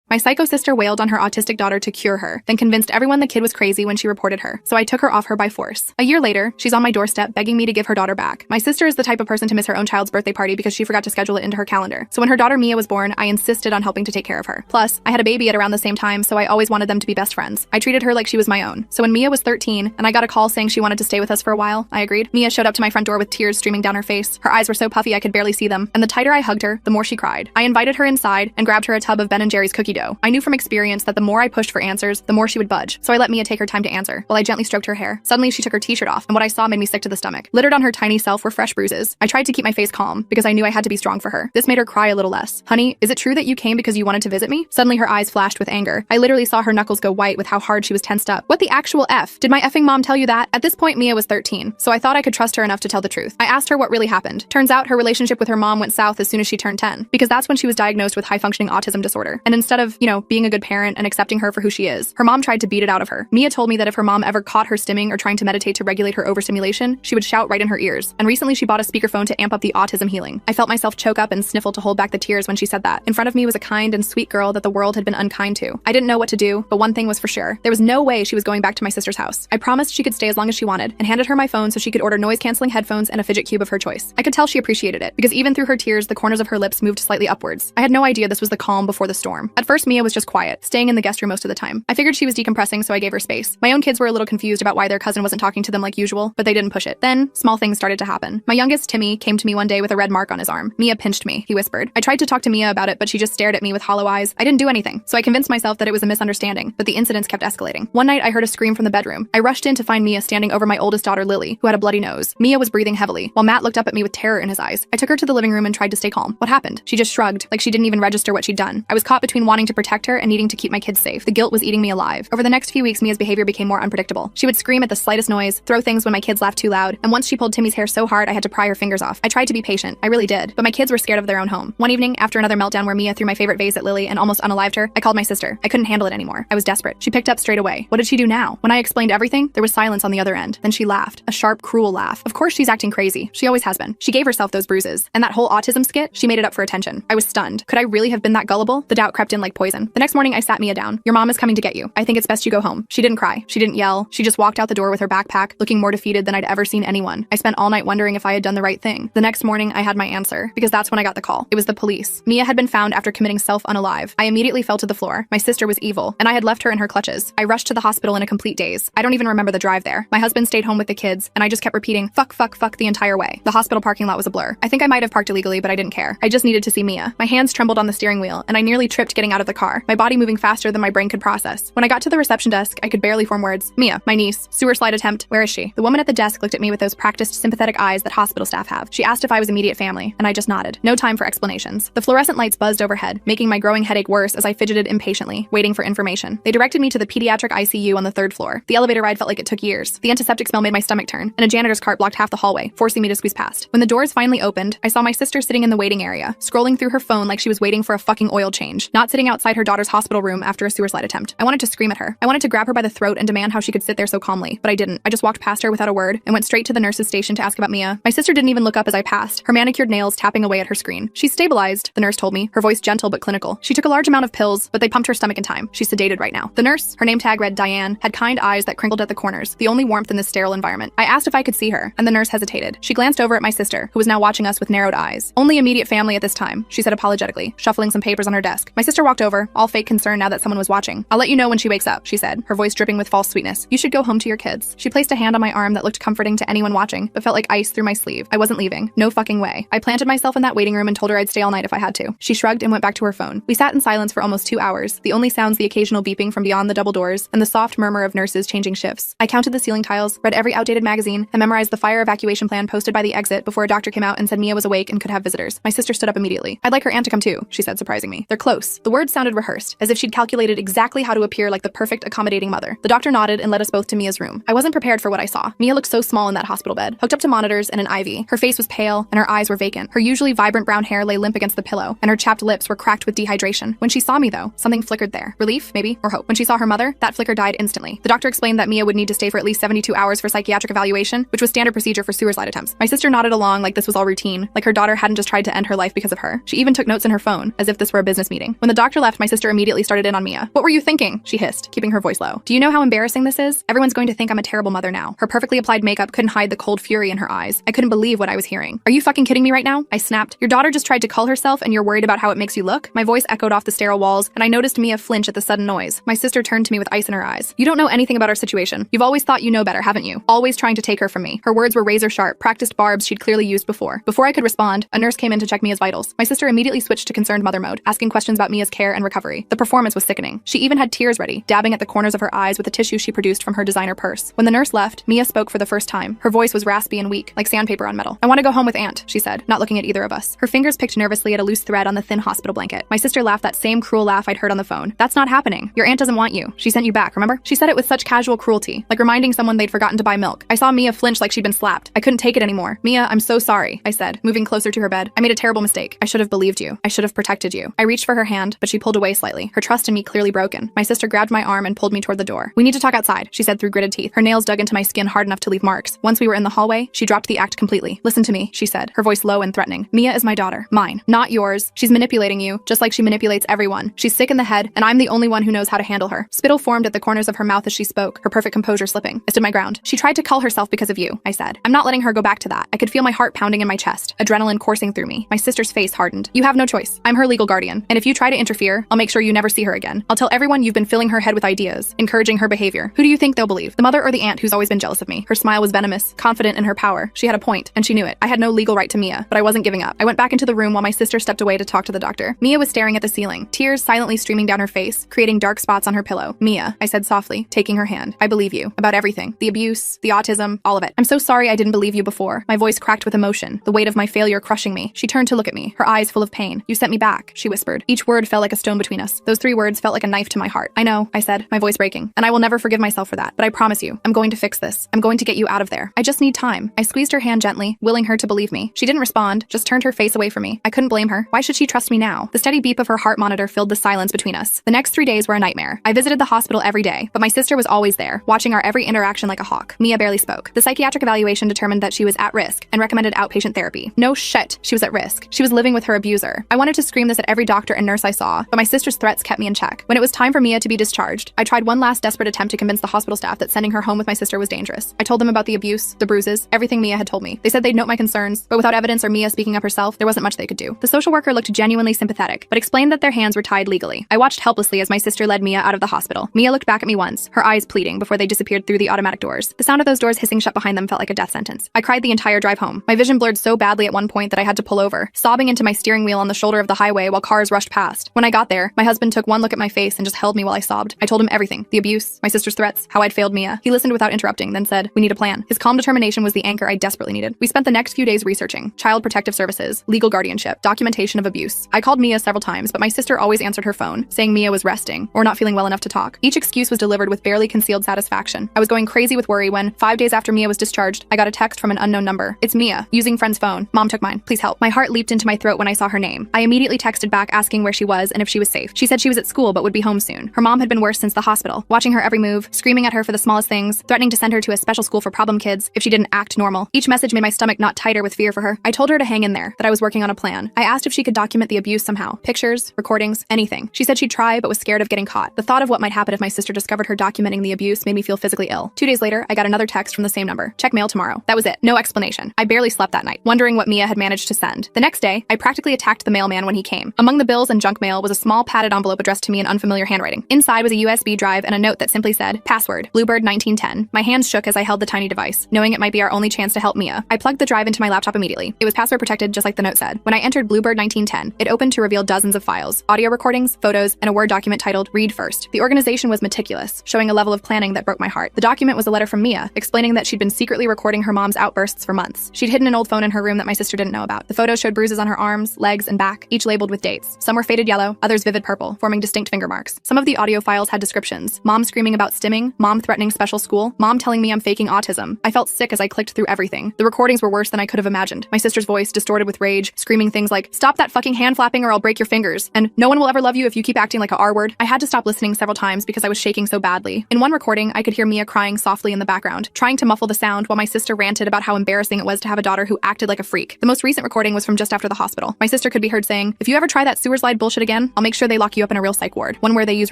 My psycho sister wailed on her autistic daughter to cure her, then convinced everyone the kid was crazy when she reported her, so I took her off her by force. A year later, she's on my doorstep begging me to give her daughter back. My sister is the type of person to miss her own child's birthday party because she forgot to schedule it into her calendar. So when her daughter Mia was born, I insisted on helping to take care of her. Plus, I had a baby at around the same time, so I always wanted them to be best friends. I treated her like she was my own. So when Mia was 13 and I got a call saying she wanted to stay with us for a while, I agreed. Mia showed up to my front door with tears streaming down her face. Her eyes were so puffy I could barely see them, and the tighter I hugged her, the more she cried. I invited her inside and grabbed her a tub of Ben & Jerry's cookie dough. I knew from experience that the more I pushed for answers, the more she would budge, so I let Mia take her time to answer, while I gently stroked her hair. Suddenly, she took her t-shirt off, and what I saw made me sick to the stomach. Littered on her tiny self were fresh bruises. I tried to keep my face calm, because I knew I had to be strong for her. This made her cry a little less. Honey, is it true that you came because you wanted to visit me? Suddenly, her eyes flashed with anger. I literally saw her knuckles go white with how hard she was tensed up. What the actual F? Did my effing mom tell you that? At this point, Mia was 13, so I thought I could trust her enough to tell the truth. I asked her what really happened. Turns out her relationship with her mom went south as soon as she turned 10, because that's when she was diagnosed with high-functioning autism disorder. And instead of, being a good parent and accepting her for who she is, her mom tried to beat it out of her. Mia told me that if her mom ever caught her stimming or trying to meditate to regulate her overstimulation, she would shout right in her ears. And recently she bought a speakerphone to amp up the autism healing. I felt myself choke up and sniffle to hold back the tears when she said that. In front of me was a kind and sweet girl that the world had been unkind to. I didn't know what to do, but one thing was for sure. There was no way she was going back to my sister's house. I promised she could stay as long as she wanted and handed her my phone so she could order noise-canceling headphones and a fidget cube of her choice. I could tell she appreciated it, because even through her tears, the corners of her lips moved slightly upwards. I had no idea this was the calm before the storm. At first, Mia was just quiet, staying in the guest room most of the time. I figured she was decompressing, so I gave her space. My own kids were a little confused about why their cousin wasn't talking to them like usual, but they didn't push it. Then, small things started to happen. My youngest, Timmy, came to me one day with a red mark on his arm. Mia pinched me, he whispered. I tried to talk to Mia about it, but she just stared at me with hollow eyes. I didn't do anything, so I convinced myself that it was a misunderstanding, but the incidents kept escalating. One night, I heard a scream from the bedroom. I rushed in to find Mia standing over my oldest daughter, Lily, who had a bloody nose. Mia was breathing heavily, while Matt looked up at me with terror in his eyes. I took her to the living room and tried to stay calm. What happened? She just shrugged, like she didn't even register what she'd done. I was caught between wanting to protect her and needing to keep my kids safe. The guilt was eating me alive. Over the next few weeks, Mia's behavior became more unpredictable. She would scream at the slightest noise, throw things when my kids laughed too loud, and once she pulled Timmy's hair so hard I had to pry her fingers off. I tried to be patient, I really did, but my kids were scared of their own home. One evening, after another meltdown where Mia threw my favorite vase at Lily and almost unalived her, I called my sister. I couldn't handle it anymore. I was desperate. She picked up straight away. What did she do now? When I explained everything, there was silence on the other end. Then she laughed, a sharp, cruel laugh. Of course she's acting crazy. She always has been. She gave herself those bruises, and that whole autism skit, she made it up for attention. I was stunned. Could I really have been that gullible? The doubt crept in like poison. The next morning, I sat Mia down. Your mom is coming to get you. I think it's best you go home. She didn't cry. She didn't yell. She just walked out the door with her backpack, looking more defeated than I'd ever seen anyone. I spent all night wondering if I had done the right thing. The next morning, I had my answer, because that's when I got the call. It was the police. Mia had been found after committing self-unalive. I immediately fell to the floor. My sister was evil, and I had left her in her clutches. I rushed to the hospital in a complete daze. I don't even remember the drive there. My husband stayed home with the kids, and I just kept repeating, fuck, fuck, fuck the entire way. The hospital parking lot was a blur. I think I might have parked illegally, but I didn't care. I just needed to see Mia. My hands trembled on the steering wheel, and I nearly tripped getting out of the car, my body moving faster than my brain could process. When I got to the reception desk, I could barely form words. Mia, my niece, sewer slide attempt, where is she? The woman at the desk looked at me with those practiced, sympathetic eyes that hospital staff have. She asked if I was immediate family, and I just nodded. No time for explanations. The fluorescent lights buzzed overhead, making my growing headache worse as I fidgeted impatiently, waiting for information. They directed me to the pediatric ICU on the 3rd floor. The elevator ride felt like it took years. The antiseptic smell made my stomach turn, and a janitor's cart blocked half the hallway, forcing me to squeeze past. When the doors finally opened, I saw my sister sitting in the waiting area, scrolling through her phone like she was waiting for a fucking oil change, not sitting outside her daughter's hospital room after a sewer slide attempt. I wanted to scream at her. I wanted to grab her by the throat and demand how she could sit there so calmly, but I didn't. I just walked past her without a word and went straight to the nurse's station to ask about Mia. My sister didn't even look up as I passed, her manicured nails tapping away at her screen. She's stabilized, the nurse told me, her voice gentle but clinical. She took a large amount of pills, but they pumped her stomach in time. She's sedated right now. The nurse, her name tag read Diane, had kind eyes that crinkled at the corners, the only warmth in this sterile environment. I asked if I could see her, and the nurse hesitated. She glanced over at my sister, who was now watching us with narrowed eyes. Only immediate family at this time, she said apologetically, shuffling some papers on her desk. My sister walked over, all fake concern now that someone was watching. I'll let you know when she wakes up, she said, her voice dripping with false sweetness. You should go home to your kids. She placed a hand on my arm that looked comforting to anyone watching, but felt like ice through my sleeve. I wasn't leaving. No fucking way. I planted myself in that waiting room and told her I'd stay all night if I had to. She shrugged and went back to her phone. We sat in silence for almost 2 hours, the only sounds the occasional beeping from beyond the double doors and the soft murmur of nurses changing shifts. I counted the ceiling tiles, read every outdated magazine, and memorized the fire evacuation plan posted by the exit before a doctor came out and said Mia was awake and could have visitors. My sister stood up immediately. I'd like her aunt to come too, she said, surprising me. They're close. The words sounded rehearsed, as if she'd calculated exactly how to appear like the perfect accommodating mother. The doctor nodded and led us both to Mia's room. I wasn't prepared for what I saw. Mia looked so small in that hospital bed, hooked up to monitors and an IV. Her face was pale, and her eyes were vacant. Her usually vibrant brown hair lay limp against the pillow, and her chapped lips were cracked with dehydration. When she saw me, though, something flickered there. Relief, maybe, or hope. When she saw her mother, that flicker died instantly. The doctor explained that Mia would need to stay for at least 72 hours for psychiatric evaluation, which was standard procedure for sewer slide attempts. My sister nodded along like this was all routine, like her daughter hadn't just tried to end her life because of her. She even took notes in her phone, as if this were a business meeting. When the doctor doctor left, my sister immediately started in on Mia. What were you thinking? She hissed, keeping her voice low. Do you know how embarrassing this is? Everyone's going to think I'm a terrible mother now. Her perfectly applied makeup couldn't hide the cold fury in her eyes. I couldn't believe what I was hearing. Are you fucking kidding me right now? I snapped. Your daughter just tried to cull herself and you're worried about how it makes you look? My voice echoed off the sterile walls, and I noticed Mia flinch at the sudden noise. My sister turned to me with ice in her eyes. You don't know anything about our situation. You've always thought you know better, haven't you? Always trying to take her from me. Her words were razor sharp, practiced barbs she'd clearly used before. Before I could respond, a nurse came in to check Mia's vitals. My sister immediately switched to concerned mother mode, asking questions about Mia's care and recovery. The performance was sickening. She even had tears ready, dabbing at the corners of her eyes with a tissue she produced from her designer purse. When the nurse left, Mia spoke for the first time. Her voice was raspy and weak, like sandpaper on metal. I want to go home with Aunt, she said, not looking at either of us. Her fingers picked nervously at a loose thread on the thin hospital blanket. My sister laughed that same cruel laugh I'd heard on the phone. That's not happening. Your aunt doesn't want you. She sent you back, remember? She said it with such casual cruelty, like reminding someone they'd forgotten to buy milk. I saw Mia flinch like she'd been slapped. I couldn't take it anymore. Mia, I'm so sorry, I said, moving closer to her bed. I made a terrible mistake. I should have believed you. I should have protected you. I reached for her hand, but she pulled away slightly, her trust in me clearly broken. My sister grabbed my arm and pulled me toward the door. We need to talk outside, she said through gritted teeth. Her nails dug into my skin hard enough to leave marks. Once we were in the hallway, she dropped the act completely. Listen to me, she said, her voice low and threatening. Mia is my daughter. Mine. Not yours. She's manipulating you, just like she manipulates everyone. She's sick in the head, and I'm the only one who knows how to handle her. Spittle formed at the corners of her mouth as she spoke, her perfect composure slipping. I stood my ground. She tried to cull herself because of you, I said. I'm not letting her go back to that. I could feel my heart pounding in my chest, adrenaline coursing through me. My sister's face hardened. You have no choice. I'm her legal guardian, and if you try to interfere, I'll make sure you never see her again. I'll tell everyone you've been filling her head with ideas, encouraging her behavior. Who do you think they'll believe? The mother or the aunt who's always been jealous of me? Her smile was venomous, confident in her power. She had a point, and she knew it. I had no legal right to Mia, but I wasn't giving up. I went back into the room while my sister stepped away to talk to the doctor. Mia was staring at the ceiling, tears silently streaming down her face, creating dark spots on her pillow. Mia, I said softly, taking her hand. I believe you. About everything. The abuse, the autism, all of it. I'm so sorry I didn't believe you before. My voice cracked with emotion, the weight of my failure crushing me. She turned to look at me, her eyes full of pain. You sent me back, she whispered. Each word fell like a stone between us. Those 3 words felt like a knife to my heart. I know, I said, my voice breaking, and I will never forgive myself for that. But I promise you, I'm going to fix this. I'm going to get you out of there. I just need time. I squeezed her hand gently, willing her to believe me. She didn't respond, just turned her face away from me. I couldn't blame her. Why should she trust me now? The steady beep of her heart monitor filled the silence between us. The next 3 days were a nightmare. I visited the hospital every day, but my sister was always there, watching our every interaction like a hawk. Mia barely spoke. The psychiatric evaluation determined that she was at risk and recommended outpatient therapy. No shit, she was at risk. She was living with her abuser. I wanted to scream this at every doctor and nurse I saw, but my sister's threats kept me in check. When it was time for Mia to be discharged, I tried one last desperate attempt to convince the hospital staff that sending her home with my sister was dangerous. I told them about the abuse, the bruises, everything Mia had told me. They said they'd note my concerns, but without evidence or Mia speaking up herself, there wasn't much they could do. The social worker looked genuinely sympathetic, but explained that their hands were tied legally. I watched helplessly as my sister led Mia out of the hospital. Mia looked back at me once, her eyes pleading before they disappeared through the automatic doors. The sound of those doors hissing shut behind them felt like a death sentence. I cried the entire drive home. My vision blurred so badly at one point that I had to pull over, sobbing into my steering wheel on the shoulder of the highway while cars rushed past. When I got there, my husband took one look at my face and just held me while I sobbed. I told him everything, the abuse, my sister's threats, how I'd failed Mia. He listened without interrupting, then said, we need a plan. His calm determination was the anchor I desperately needed. We spent the next few days researching child protective services, legal guardianship, documentation of abuse. I called Mia several times, but my sister always answered her phone, saying Mia was resting or not feeling well enough to talk. Each excuse was delivered with barely concealed satisfaction. I was going crazy with worry when, 5 days after Mia was discharged, I got a text from an unknown number. It's Mia, using friend's phone. Mom took mine. Please help. My heart leaped into my throat when I saw her name. I immediately texted back asking where she was and if she was safe. She said she was at school but would be home soon. Her mom had been worse since the hospital, watching her every move, screaming at her for the smallest things, threatening to send her to a special school for problem kids if she didn't act normal. Each message made my stomach knot tighter with fear for her. I told her to hang in there, that I was working on a plan. I asked if she could document the abuse somehow. Pictures, recordings, anything. She said she'd try but was scared of getting caught. The thought of what might happen if my sister discovered her documenting the abuse made me feel physically ill. 2 days later, I got another text from the same number. Check mail tomorrow. That was it. No explanation. I barely slept that night, wondering what Mia had managed to send. The next day, I practically attacked the mailman when he came. Among the bills and junk mail was a small padded envelope addressed to me in unfamiliar handwriting. Inside was a USB drive and a note that simply said, password, Bluebird 1910. My hands shook as I held the tiny device, knowing it might be our only chance to help Mia. I plugged the drive into my laptop immediately. It was password protected just like the note said. When I entered Bluebird 1910, it opened to reveal dozens of files, audio recordings, photos, and a Word document titled Read First. The organization was meticulous, showing a level of planning that broke my heart. The document was a letter from Mia, explaining that she'd been secretly recording her mom's outbursts for months. She'd hidden an old phone in her room that my sister didn't know about. The photos showed bruises on her arms, legs, and back, each labeled with dates. Some were faded yellow, others vivid purple, forming distinct finger marks. Some of the audio files had descriptions. Mom screaming about stimming, mom threatening special school, mom telling me I'm faking autism. I felt sick as I clicked through everything. The recordings were worse than I could have imagined. My sister's voice, distorted with rage, screaming things like, stop that fucking hand flapping or I'll break your fingers, and no one will ever love you if you keep acting like a R-word. I had to stop listening several times because I was shaking so badly. In one recording, I could hear Mia crying softly in the background, trying to muffle the sound while my sister ranted about how embarrassing it was to have a daughter who acted like a freak. The most recent recording was from just after the hospital. My sister could be heard saying, if you ever try that sewer slide bullshit again, I'll make sure they lock you up in a real psych ward, one where they use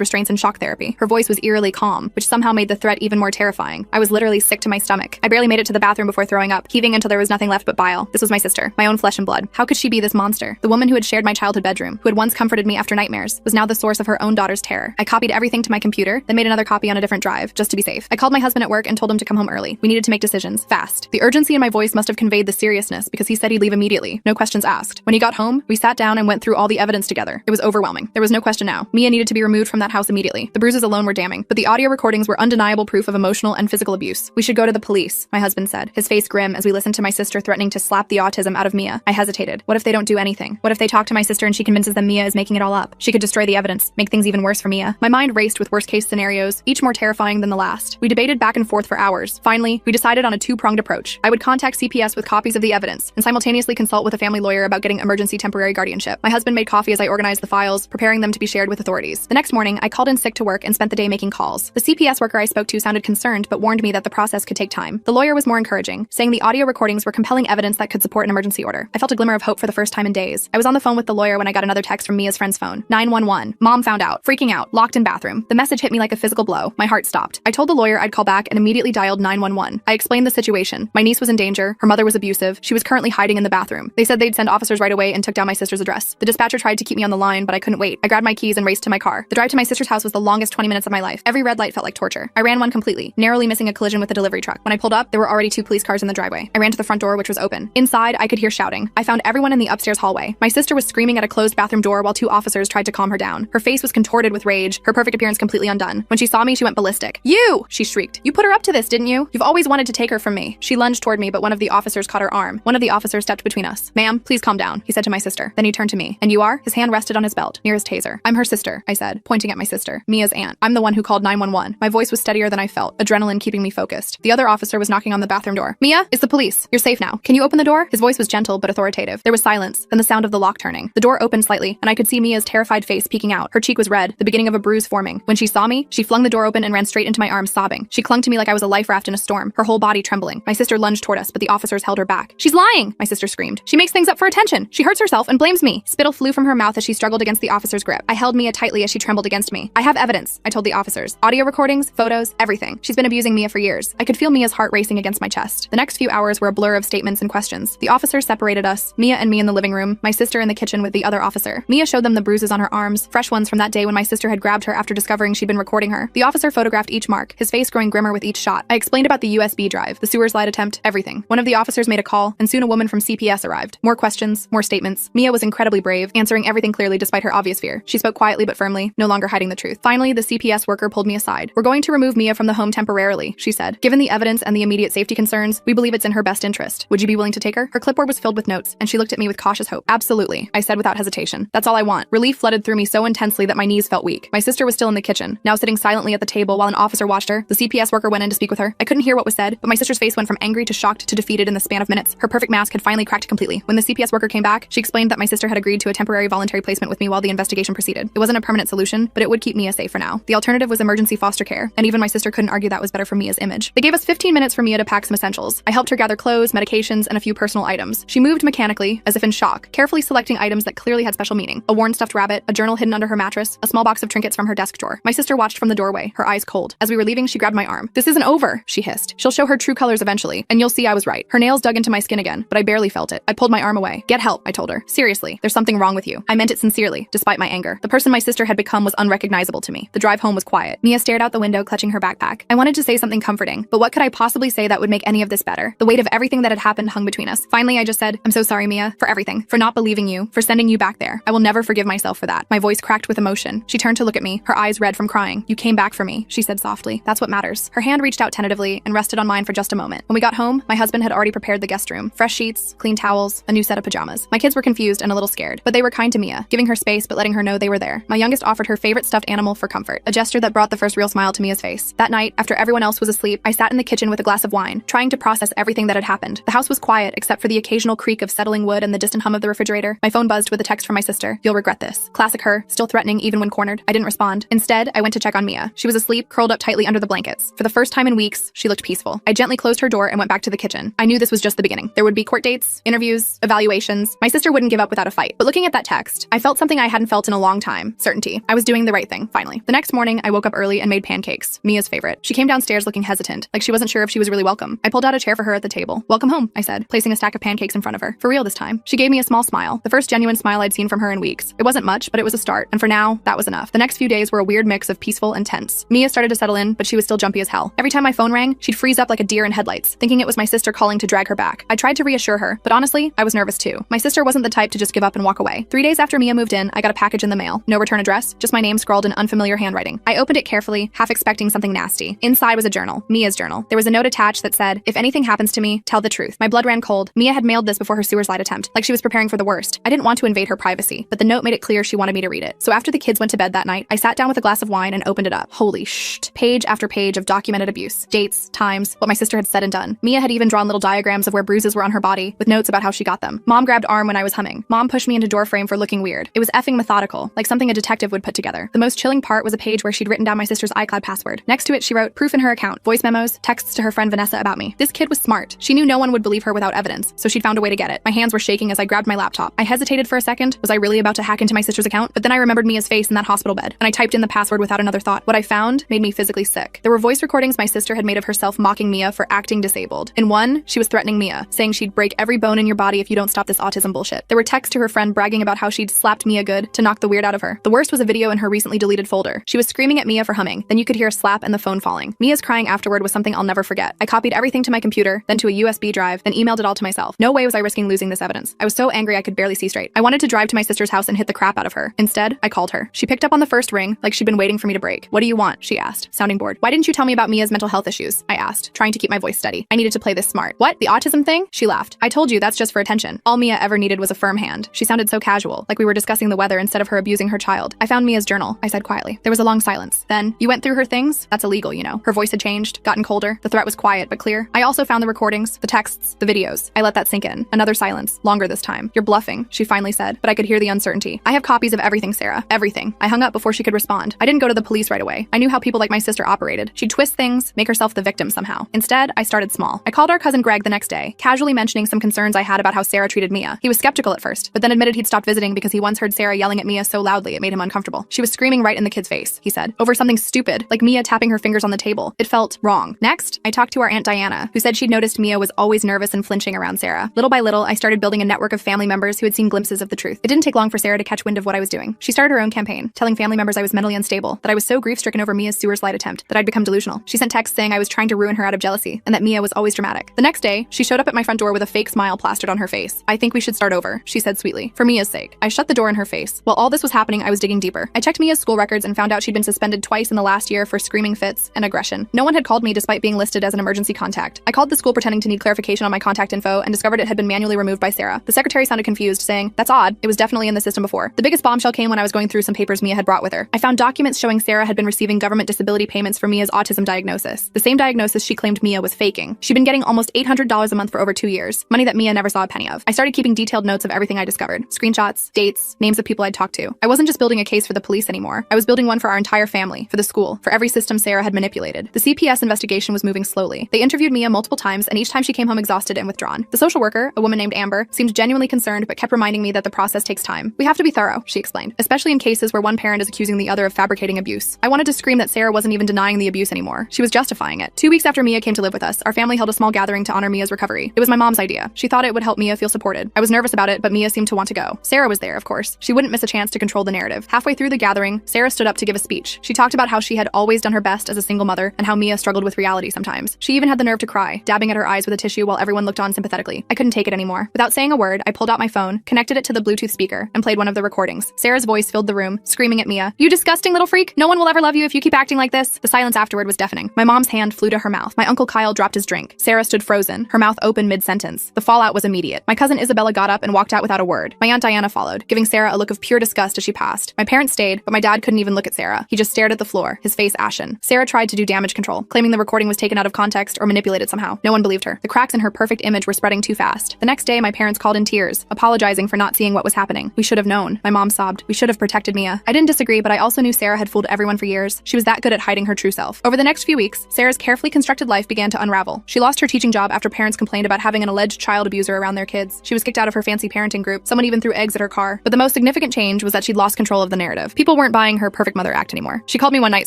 restraints and shock therapy. Her voice was eerily calm, which somehow made the threat even more terrifying. I was literally sick to my stomach. I barely made it to the bathroom before throwing up, heaving until there was nothing left but bile. This was my sister, my own flesh and blood. How could she be this monster? The woman who had shared my childhood bedroom, who had once comforted me after nightmares, was now the source of her own daughter's terror. I copied everything to my computer, then made another copy on a different drive, just to be safe. I called my husband at work and told him to come home early. We needed to make decisions, fast. The urgency in my voice must have conveyed the seriousness because he said he'd leave immediately, no questions asked. When he got home, we sat down and went through all the evidence together. It was overwhelming. There was no question now. Mia needed to be removed from that house immediately. The bruises alone were damning, but the audio recordings were undeniable proof of emotional and physical abuse. We should go to the police, my husband said, his face grim as we listened to my sister threatening to slap the autism out of Mia. I hesitated. What if they don't do anything? What if they talk to my sister and she convinces them Mia is making it all up? She could destroy the evidence, make things even worse for Mia. My mind raced with worst-case scenarios, each more terrifying than the last. We debated back and forth for hours. Finally, we decided on a two-pronged approach. I would contact CPS with copies of the evidence and simultaneously consult with a family lawyer about getting emergency temporary guardianship. My husband made coffee as I organized the files, preparing them to be shared with authorities. The next morning, I called in sick to work and spent the day making calls. The CPS worker I spoke to sounded concerned but warned me that the process could take time. The lawyer was more encouraging, saying the audio recordings were compelling evidence that could support an emergency order. I felt a glimmer of hope for the first time in days. I was on the phone with the lawyer when I got another text from Mia's friend's phone. 911. Mom found out. Freaking out. Locked in bathroom. The message hit me like a physical blow. My heart stopped. I told the lawyer I'd call back and immediately dialed 911. I explained the situation. My niece was in danger. Her mother was abusive. She was currently hiding in the bathroom. They said they'd send officers right away and took down my sister's address. The dispatcher tried to keep me on the line, but I couldn't wait. I grabbed my keys and raced to my car. The drive to my sister's house was the longest 20 minutes of my life. Every red light felt like torture. I ran one completely, narrowly missing a collision with the delivery truck. When I pulled up, there were already 2 police cars in the driveway. I ran to the front door, which was open. Inside, I could hear shouting. I found everyone in the upstairs hallway. My sister was screaming at a closed bathroom door while 2 officers tried to calm her down. Her face was contorted with rage, her perfect appearance completely undone. When she saw me, she went ballistic. "You!" she shrieked. "You put her up to this, didn't you? You've always wanted to take her from me." She lunged toward me, but one of the officers caught her arm. One of the officers stepped between us. "Ma'am, please calm down," he said to my sister. Then he turned to me. "And you are?" His hand rested on his belt, near his taser. "I'm her sister," I said, pointing at my sister. "Mia's aunt. I'm the one who called 911. My voice was steadier than I felt, adrenaline keeping me focused. The other officer was knocking on the bathroom door. "Mia, it's the police. You're safe now. Can you open the door?" His voice was gentle but authoritative. There was silence, then the sound of the lock turning. The door opened slightly, and I could see Mia's terrified face peeking out. Her cheek was red, the beginning of a bruise forming. When she saw me, she flung the door open and ran straight into my arms, sobbing. She clung to me like I was a life raft in a storm, her whole body trembling. My sister lunged toward us, but the officers held her back. "She's lying!" my sister screamed. "She makes things up for attention. She hurts herself and blames me." Spittle flew from her mouth as she struggled against the officer's grip. I held Mia tightly as she trembled against me. "I have evidence," I told the officers. "Audio recordings, photos, everything. She's been abusing Mia for years." I could feel Mia's heart racing against my chest. The next few hours were a blur of statements and questions. The officers separated us, Mia and me in the living room, my sister in the kitchen with the other officer. Mia showed them the bruises on her arms, fresh ones from that day when my sister had grabbed her after discovering she'd been recording her. The officer photographed each mark, his face growing grimmer with each shot. I explained about the USB drive, the sewer slide attempt, everything. One of the officers made a call, and soon a woman from CPS arrived. More questions, more statements. Mia was incredibly brave, answering everything clearly despite her obvious fear. She spoke quietly but firmly, no longer hiding the truth. Finally, the CPS worker pulled me aside. "We're going to remove Mia from the home temporarily," she said. "Given the evidence and the immediate safety concerns, we believe it's in her best interest. Would you be willing to take her?" Her clipboard was filled with notes, and she looked at me with cautious hope. "Absolutely," I said without hesitation. "That's all I want." Relief flooded through me so intensely that my knees felt weak. My sister was still in the kitchen, now sitting silently at the table while an officer watched her. The CPS worker went in to speak with her. I couldn't hear what was said, but my sister's face went from angry to shocked to defeated in the span of minutes. Her perfect mask had finally cracked completely. When the CPS worker came back, she explained that my sister had agreed to a temporary voluntary placement with me while the investigation proceeded. It wasn't a permanent solution, but it would keep Mia safe for now. The alternative was emergency foster care, and even my sister couldn't argue that was better for Mia's image. They gave us 15 minutes for Mia to pack some essentials. I helped her gather clothes, medications, and a few personal items. She moved mechanically, as if in shock, carefully selecting items that clearly had special meaning. A worn stuffed rabbit, a journal hidden under her mattress, a small box of trinkets from her desk drawer. My sister watched from the doorway, her eyes cold. As we were leaving, she grabbed my arm. "This isn't over," she hissed. "She'll show her true colors eventually, and you'll see I was right." Her nails dug into my skin again, but I barely felt it. I pulled my arm away. "Get help," I told her. "Seriously, there's something wrong with you." I meant it sincerely, despite my anger. The person my sister had become was unrecognizable to me. The drive home was quiet. Mia stared out the window, clutching her backpack. I wanted to say something comforting, but what could I possibly say that would make any of this better? The weight of everything that had happened hung between us. Finally, I just said, "I'm so sorry, Mia, for everything, for not believing you, for sending you back there. I will never forgive myself for that." My voice cracked with emotion. She turned to look at me, her eyes red from crying. "You came back for me," she said softly. "That's what matters." Her hand reached out tentatively and rested on mine for just a moment. When we got home, my husband had already prepared the guest room. Fresh sheets, clean towels, a new set of pajamas. My kids were confused and a little scared, but they were kind to Mia, giving her space but letting her know they were there. My youngest offered her favorite stuffed animal for comfort, a gesture that brought the first real smile to Mia's face. That night, after everyone else was asleep, I sat in the kitchen with a glass of wine, trying to process everything that had happened. The house was quiet, except for the occasional creak of settling wood and the distant hum of the refrigerator. My phone buzzed with a text from my sister. "You'll regret this." Classic her, still threatening even when cornered. I didn't respond. Instead, I went to check on Mia. She was asleep, curled up tightly under the blankets. For the first time in weeks, she looked peaceful. I gently closed her door and went back to the kitchen. I knew this was just the beginning. There would be court dates, interviews, evaluations. My sister wouldn't give up without a fight. But looking at that text, I felt something I I hadn't felt in a long time. Certainty. I was doing the right thing, finally. The next morning, I woke up early and made pancakes, Mia's favorite. She came downstairs looking hesitant, like she wasn't sure if she was really welcome. I pulled out a chair for her at the table. "Welcome home," I said, placing a stack of pancakes in front of her. For real this time. She gave me a small smile, the first genuine smile I'd seen from her in weeks. It wasn't much, but it was a start, and for now, that was enough. The next few days were a weird mix of peaceful and tense. Mia started to settle in, but she was still jumpy as hell. Every time my phone rang, she'd freeze up like a deer in headlights, thinking it was my sister calling to drag her back. I tried to reassure her, but honestly, I was nervous too. My sister wasn't the type to just give up and walk away. 3 days after Mia moved in, I got a package in the mail. No return address, just my name scrawled in unfamiliar handwriting. I opened it carefully, half expecting something nasty. Inside was a journal, Mia's journal. There was a note attached that said, "If anything happens to me, tell the truth." My blood ran cold. Mia had mailed this before her sewer slide attempt, like she was preparing for the worst. I didn't want to invade her privacy, but the note made it clear she wanted me to read it. So after the kids went to bed that night, I sat down with a glass of wine and opened it up. Holy shit. Page after page of documented abuse. Dates, times, what my sister had said and done. Mia had even drawn little diagrams of where bruises were on her body, with notes about how she got them. Mom grabbed arm when I was humming. Mom pushed me into doorframe for looking weird. It was effing methodical, like something a detective would put together. The most chilling part was a page where she'd written down my sister's iCloud password. Next to it, she wrote proof in her account, voice memos, texts to her friend Vanessa about me. This kid was smart. She knew no one would believe her without evidence, so she'd found a way to get it. My hands were shaking as I grabbed my laptop. I hesitated for a second. Was I really about to hack into my sister's account? But then I remembered Mia's face in that hospital bed, and I typed in the password without another thought. What I found made me physically sick. There were voice recordings my sister had made of herself mocking Mia for acting disabled. In one, she was threatening Mia, saying she'd break every bone in your body if you don't stop this autism bullshit. There were texts to her friend bragging about how she'd slapped Mia good to knock the weird out of her. The worst was a video in her recently deleted folder. She was screaming at Mia for humming. Then you could hear a slap and the phone falling. Mia's crying afterward was something I'll never forget. I copied everything to my computer, then to a USB drive, then emailed it all to myself. No way was I risking losing this evidence. I was so angry I could barely see straight. I wanted to drive to my sister's house and hit the crap out of her. Instead, I called her. She picked up on the first ring, like she'd been waiting for me to break. "What do you want?" she asked, sounding bored. "Why didn't you tell me about Mia's mental health issues?" I asked, trying to keep my voice steady. I needed to play this smart. "What? The autism thing?" She laughed. "I told you that's just for attention. All Mia ever needed was a firm hand." She sounded so casual, like we were discussing the weather instead of her abusing her child. "I found Mia's journal," I said quietly. There was a long silence. Then, "You went through her things? That's illegal, you know." Her voice had changed, gotten colder. The threat was quiet but clear. "I also found the recordings, the texts, the videos." I let that sink in. Another silence, longer this time. "You're bluffing," she finally said, but I could hear the uncertainty. "I have copies of everything, Sarah. Everything." I hung up before she could respond. I didn't go to the police right away. I knew how people like my sister operated. She'd twist things, make herself the victim somehow. Instead, I started small. I called our cousin Greg the next day, casually mentioning some concerns I had about how Sarah treated Mia. He was skeptical at first, but then admitted he'd stopped visiting because he once heard Sarah yelling at Mia so loudly it made him uncomfortable. "She was screaming right in the kid's face," he said, "over something stupid, like Mia tapping her fingers on the table. It felt wrong." Next, I talked to our Aunt Diana, who said she'd noticed Mia was always nervous and flinching around Sarah. Little by little, I started building a network of family members who had seen glimpses of the truth. It didn't take long for Sarah to catch wind of what I was doing. She started her own campaign, telling family members I was mentally unstable, that I was so grief-stricken over Mia's sewer slide attempt that I'd become delusional. She sent texts saying I was trying to ruin her out of jealousy, and that Mia was always dramatic. The next day, she showed up at my front door with a fake smile plastered on her face. "I think we should start over," she said sweetly, "for Mia's sake." I shut the door in her face. While all this was happening, I was digging deeper. I checked Mia's school records and found out she'd been suspended twice in the last year for screaming fits and aggression. No one had called me despite being listed as an emergency contact. I called the school pretending to need clarification on my contact info and discovered it had been manually removed by Sarah. The secretary sounded confused, saying, "That's odd. It was definitely in the system before." The biggest bombshell came when I was going through some papers Mia had brought with her. I found documents showing Sarah had been receiving government disability payments for Mia's autism diagnosis, the same diagnosis she claimed Mia was faking. She'd been getting almost $800 a month for over 2 years, money that Mia never saw a penny of. I started keeping detailed notes of everything I discovered, screenshots, dates, names of people I'd talked to. I wasn't just building a case for the police anymore. I was building one for our entire family, for the school, for every system Sarah had manipulated. The CPS investigation was moving slowly. They interviewed Mia multiple times, and each time she came home exhausted and withdrawn. The social worker, a woman named Amber, seemed genuinely concerned but kept reminding me that the process takes time. "We have to be thorough," she explained, "especially in cases where one parent is accusing the other of fabricating abuse." I wanted to scream that Sarah wasn't even denying the abuse anymore. She was justifying it. 2 weeks after Mia came to live with us, our family held a small gathering to honor Mia's recovery. It was my mom's idea. She thought it would help Mia feel supported. I was nervous about it, but Mia seemed to want to go. Sarah was there, of course. She wouldn't miss a chance to control the narrative. Halfway through the gathering, Sarah stood up to give a speech. She talked about how she had always done her best as a single mother and how Mia struggled with reality sometimes. She even had the nerve to cry, dabbing at her eyes with a tissue while everyone looked on sympathetically. I couldn't take it anymore. Without saying a word, I pulled out my phone, connected it to the Bluetooth speaker, and played one of the recordings. Sarah's voice filled the room, screaming at Mia, "You disgusting little freak! No one will ever love you if you keep acting like this." The silence afterward was deafening. My mom's hand flew to her mouth. My Uncle Kyle dropped his drink. Sarah stood frozen, her mouth open mid-sentence. The fallout was immediate. My cousin Isabella got up and walked out without a word. My Aunt Diana followed, giving Sarah a look of pure disgust as she passed. My parents stayed, but my dad couldn't even look at Sarah. He just stared at the floor, his face ashen. Sarah tried to do damage control, claiming the recording was taken out of context or manipulated somehow. No one believed her. The cracks in her perfect image were spreading too fast. The next day, my parents called in tears, apologizing for not seeing what was happening. "We should have known." My mom sobbed. "We should have protected Mia." I didn't disagree, but I also knew Sarah had fooled everyone for years. She was that good at hiding her true self. Over the next few weeks, Sarah's carefully constructed life began to unravel. She lost her teaching job after parents complained about having an alleged child abuser around their kids. She was kicked out of her fancy parenting group. Someone even threw eggs at her car. But the most significant significant change was that she'd lost control of the narrative. People weren't buying her perfect mother act anymore. She called me one night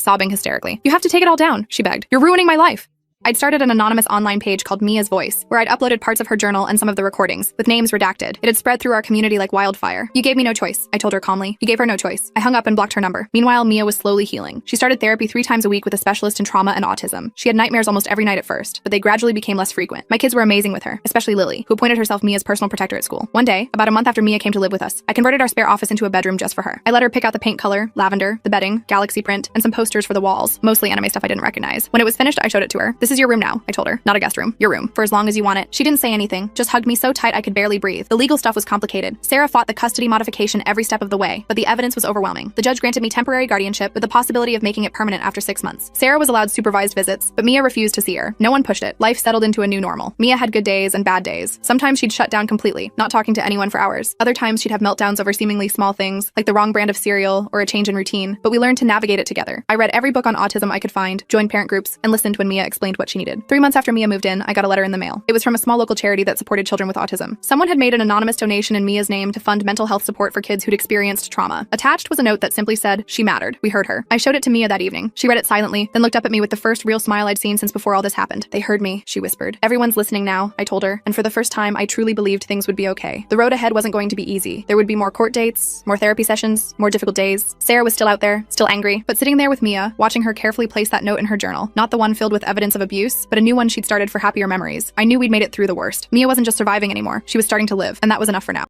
sobbing hysterically. "You have to take it all down," she begged. "You're ruining my life." I'd started an anonymous online page called Mia's Voice, where I'd uploaded parts of her journal and some of the recordings, with names redacted. It had spread through our community like wildfire. "You gave me no choice," I told her calmly. "You gave her no choice." I hung up and blocked her number. Meanwhile, Mia was slowly healing. She started therapy 3 times a week with a specialist in trauma and autism. She had nightmares almost every night at first, but they gradually became less frequent. My kids were amazing with her, especially Lily, who appointed herself Mia's personal protector at school. One day, about a month after Mia came to live with us, I converted our spare office into a bedroom just for her. I let her pick out the paint color, lavender, the bedding, galaxy print, and some posters for the walls, mostly anime stuff I didn't recognize. When it was finished, I showed it to her. "This is your room now," I told her. "Not a guest room. Your room. For as long as you want it." She didn't say anything, just hugged me so tight I could barely breathe. The legal stuff was complicated. Sarah fought the custody modification every step of the way, but the evidence was overwhelming. The judge granted me temporary guardianship with the possibility of making it permanent after 6 months. Sarah was allowed supervised visits, but Mia refused to see her. No one pushed it. Life settled into a new normal. Mia had good days and bad days. Sometimes she'd shut down completely, not talking to anyone for hours. Other times she'd have meltdowns over seemingly small things, like the wrong brand of cereal or a change in routine, but we learned to navigate it together. I read every book on autism I could find, joined parent groups, and listened when Mia explained what she needed. 3 months after Mia moved in, I got a letter in the mail. It was from a small local charity that supported children with autism. Someone had made an anonymous donation in Mia's name to fund mental health support for kids who'd experienced trauma. Attached was a note that simply said, "She mattered. We heard her." I showed it to Mia that evening. She read it silently, then looked up at me with the first real smile I'd seen since before all this happened. "They heard me," she whispered. "Everyone's listening now," I told her, and for the first time, I truly believed things would be okay. The road ahead wasn't going to be easy. There would be more court dates, more therapy sessions, more difficult days. Sarah was still out there, still angry, but sitting there with Mia, watching her carefully place that note in her journal, not the one filled with evidence of abuse, but a new one she'd started for happier memories. I knew we'd made it through the worst. Mia wasn't just surviving anymore, she was starting to live, and that was enough for now.